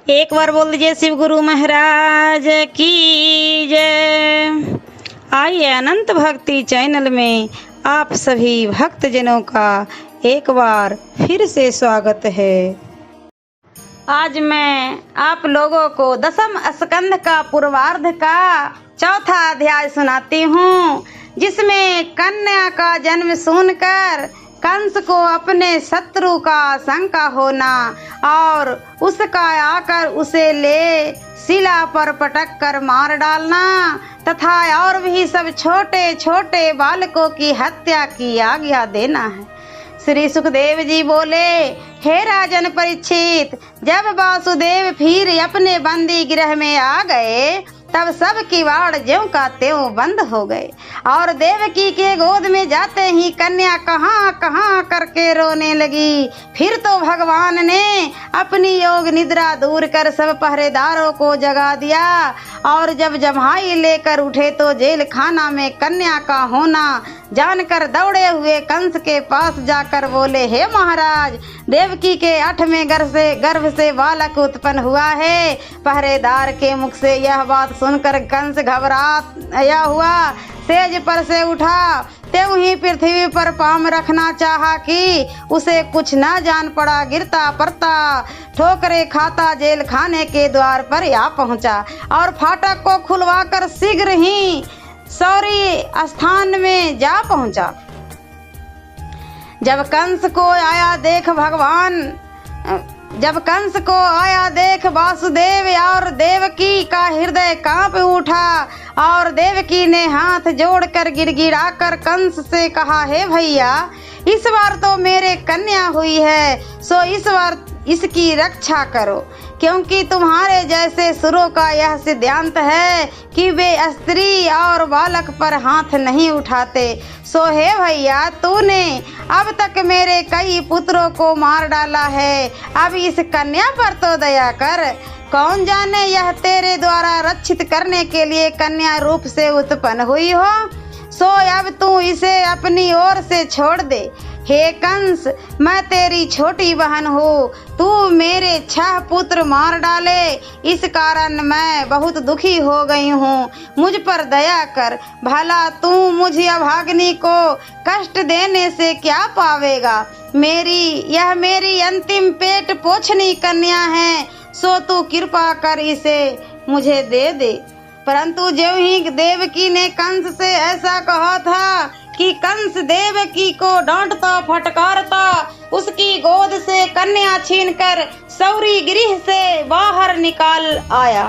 एक बार बोल दीजिए शिव गुरु महाराज की जय। आइए अनंत भक्ति चैनल में आप सभी भक्तजनों का एक बार फिर से स्वागत है। आज मैं आप लोगों को दसम स्कंद का पूर्वार्ध का चौथा अध्याय सुनाती हूँ, जिसमें कन्या का जन्म सुनकर कंस को अपने शत्रु का आशंका होना और उसका आकर उसे ले शिला पर पटक कर मार डालना तथा और भी सब छोटे छोटे बालकों की हत्या की आज्ञा देना है। श्री सुखदेव जी बोले, हे राजन परीक्षित, जब वासुदेव फिर अपने बंदी गृह में आ गए तब सब किवाड़ ज्यों का त्यों बंद हो गए और देवकी के गोद में जाते ही कन्या कहाँ कहाँ करके रोने लगी। फिर तो भगवान ने अपनी योग निद्रा दूर कर सब पहरेदारों को जगा दिया और जब जम्हाई लेकर उठे तो जेल खाना में कन्या का होना जानकर दौड़े हुए कंस के पास जाकर बोले, हे महाराज, देवकी के 8वें गर्भ से बालक उत्पन्न हुआ है। पहरेदार के मुख से यह बात सुनकर कंस घबराया हुआ सेज पर से उठा, त्यों ही पृथ्वी पर पाँव रखना चाहा कि उसे कुछ न जान पड़ा। गिरता पड़ता ठोकरे खाता जेल खाने के द्वार पर आ पहुंचा और फाटक को खुलवाकर शीघ्र ही सौरी स्थान में जा पहुंचा। जब कंस को आया देख वासुदेव और देवकी का हृदय कांप उठा और देवकी ने हाथ जोड़कर गिड़गिड़ाकर कंस से कहा, हे भैया, इस बार तो मेरे कन्या हुई है, सो इस बार इसकी रक्षा करो, क्योंकि तुम्हारे जैसे सुरों का यह सिद्धांत है कि वे स्त्री और बालक पर हाथ नहीं उठाते। सो हे भैया, तूने अब तक मेरे कई पुत्रों को मार डाला है, अब इस कन्या पर तो दया कर। कौन जाने यह तेरे द्वारा रक्षित करने के लिए कन्या रूप से उत्पन्न हुई हो। सो अब तू इसे अपनी ओर से छोड़ दे। हे कंस, मैं तेरी छोटी बहन हूँ, तू मेरे 6 पुत्र मार डाले, इस कारण मैं बहुत दुखी हो गई हूँ, मुझ पर दया कर। भला तू मुझ अभागिनी को कष्ट देने से क्या पावेगा। यह मेरी अंतिम पेट पोछनी कन्या है, सो तू कृपा कर इसे मुझे दे दे। परंतु ज्यों ही देवकी ने कंस से ऐसा कहा था कि कंस देवकी को डांटता फटकारता उसकी गोद से कन्या छीनकर सौरी गृह से बाहर निकाल आया।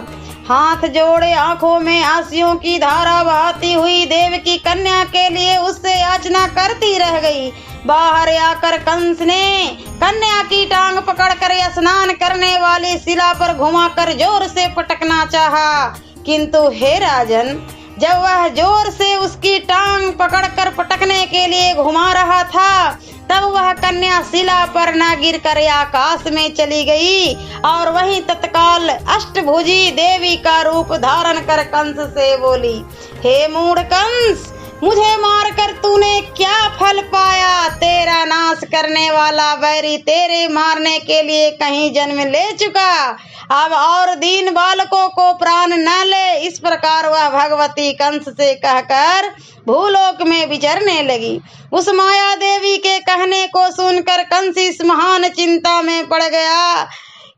हाथ जोड़े आंखों में आंसुओं की धारा बहाती हुई देवकी कन्या के लिए उससे याचना करती रह गई। बाहर आकर कंस ने कन्या की टांग पकड़कर स्नान करने वाली शिला पर घुमाकर जोर से पटकना चाहा, किंतु हे राजन, जब वह जोर से उसकी टांग पकड़कर पटकने के लिए घुमा रहा था तब वह कन्या शिला पर न गिरकर आकाश में चली गई और वहीं तत्काल अष्टभुजी देवी का रूप धारण कर कंस से बोली, हे मूढ़ कंस, मुझे मारकर तूने क्या फल पाया। तेरा नाश करने वाला बैरी तेरे मारने के लिए कहीं जन्म ले चुका, अब और दीन बालकों को प्राण न ले। इस प्रकार वह भगवती कंस से कहकर भूलोक में विचरने लगी। उस माया देवी के कहने को सुनकर कंस इस महान चिंता में पड़ गया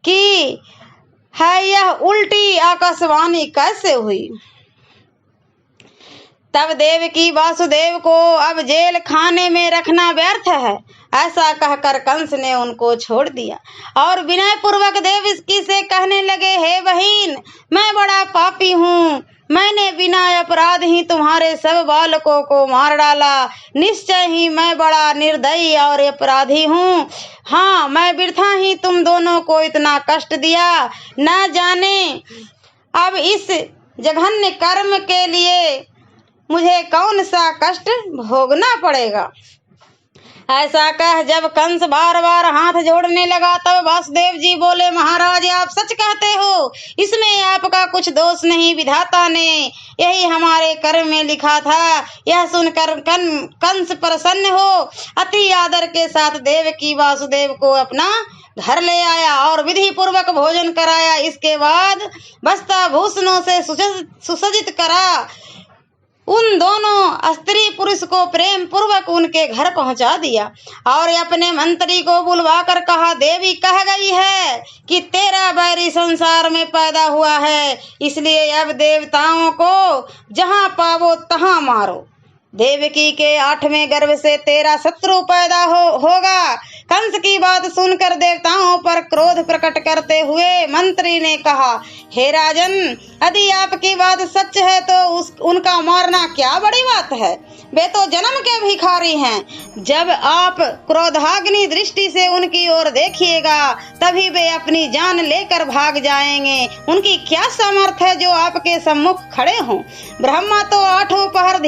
कि है यह उल्टी आकाशवाणी कैसे हुई। तब देवकी वासुदेव को अब जेल खाने में रखना व्यर्थ है, ऐसा कहकर कंस ने उनको छोड़ दिया और विनय पूर्वक देवकी से कहने लगे, हे बहन, मैं बड़ा पापी हूँ, मैंने बिना अपराध ही तुम्हारे सब बालकों को मार डाला। निश्चय ही मैं बड़ा निर्दयी और अपराधी हूँ। हाँ, मैं वृथा ही तुम दोनों को इतना कष्ट दिया, न जाने अब इस जघन्य कर्म के लिए मुझे कौन सा कष्ट भोगना पड़ेगा। ऐसा कह जब कंस बार बार हाथ जोड़ने लगा तब वासुदेव जी बोले, महाराज, आप सच कहते हो, इसमें आपका कुछ दोष नहीं, विधाता ने यही हमारे कर्म में लिखा था। यह सुनकर कंस प्रसन्न हो अति आदर के साथ देवकी वासुदेव को अपना घर ले आया और विधि पूर्वक भोजन कराया। इसके बाद वस्त्र भूषणों से सुसज्जित करा। उन दोनों स्त्री पुरुष को प्रेम पूर्वक उनके घर पहुंचा दिया और अपने मंत्री को बुलवाकर कहा, देवी कह गई है कि तेरा बैरी संसार में पैदा हुआ है, इसलिए अब देवताओं को जहां पावो तहां मारो। देवकी के 8वें गर्भ से तेरा शत्रु पैदा होगा। कंस की बात सुनकर देवताओं पर क्रोध प्रकट करते हुए मंत्री ने कहा, हे राजन, यदि आपकी बात सच है तो उनका मारना क्या बड़ी बात है। वे तो जन्म के भिखारी हैं। जब आप क्रोधाग्नि दृष्टि से उनकी ओर देखिएगा तभी वे अपनी जान लेकर भाग जाएंगे। उनकी क्या सामर्थ्य है जो आपके सम्मुख खड़े हों। ब्रह्मा तो 8 पहर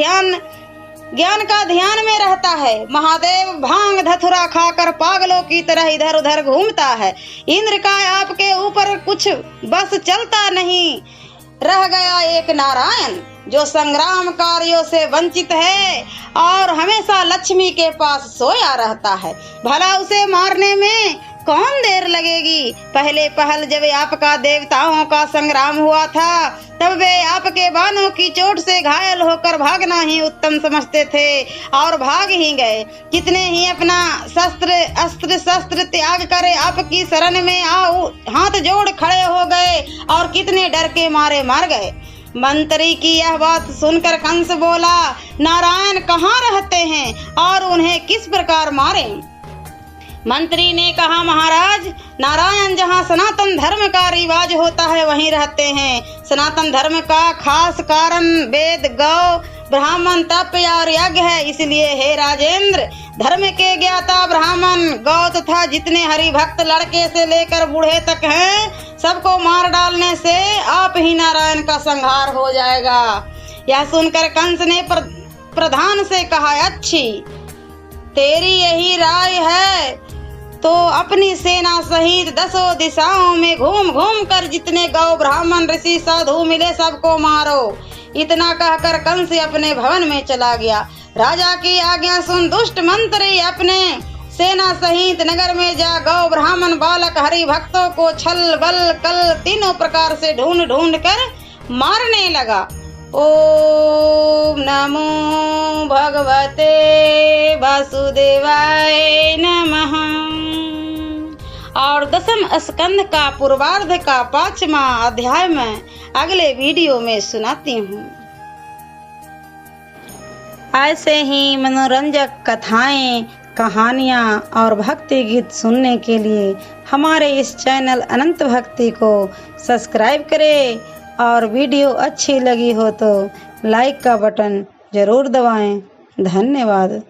ज्ञान का ध्यान में रहता है। महादेव भांग धतुरा खाकर पागलों की तरह इधर उधर घूमता है। इंद्र का आपके ऊपर कुछ बस चलता नहीं। रह गया एक नारायण जो संग्राम कार्यों से वंचित है और हमेशा लक्ष्मी के पास सोया रहता है। भला उसे मारने में कौन देर लगेगी। पहल जब आपका देवताओं का संग्राम हुआ था तब वे आपके बाणों की चोट से घायल होकर भागना ही उत्तम समझते थे और भाग ही गए। कितने ही अपना शस्त्र त्याग कर आपकी शरण में हाथ जोड़ खड़े हो गए और कितने डर के मारे मर गए। मंत्री की यह बात सुनकर कंस बोला, नारायण कहाँ रहते हैं और उन्हें किस प्रकार मारें। मंत्री ने कहा, महाराज, नारायण जहाँ सनातन धर्म का रिवाज होता है वहीं रहते हैं। सनातन धर्म का खास कारण वेद, गौ, ब्राह्मण, तप और यज्ञ है। इसलिए हे राजेंद्र, धर्म के ज्ञाता ब्राह्मण, गौ तथा जितने हरि भक्त लड़के से लेकर बूढ़े तक हैं, सबको मार डालने से आप ही नारायण का संहार हो जाएगा। यह सुनकर कंस ने प्रधान से कहा, अच्छी तेरी यही राय है तो अपनी सेना सहित 10 दिशाओं में घूम घूम कर जितने गौ, ब्राह्मण, ऋषि, साधु मिले सबको मारो। इतना कहकर कंस अपने भवन में चला गया। राजा की आज्ञा सुन दुष्ट मंत्री अपने सेना सहित नगर में जा गौ, ब्राह्मण, बालक, हरि भक्तों को छल, बल, कल तीनों प्रकार से ढूंढ कर मारने लगा। ओम नमो भगवते वासुदेवाय नमः। और 10वें स्कंद का पूर्वार्ध का 5वां अध्याय में अगले वीडियो में सुनाती हूँ। ऐसे ही मनोरंजक कथाएं, कहानियाँ और भक्ति गीत सुनने के लिए हमारे इस चैनल अनंत भक्ति को सब्सक्राइब करें और वीडियो अच्छी लगी हो तो लाइक का बटन जरूर दबाएं। धन्यवाद।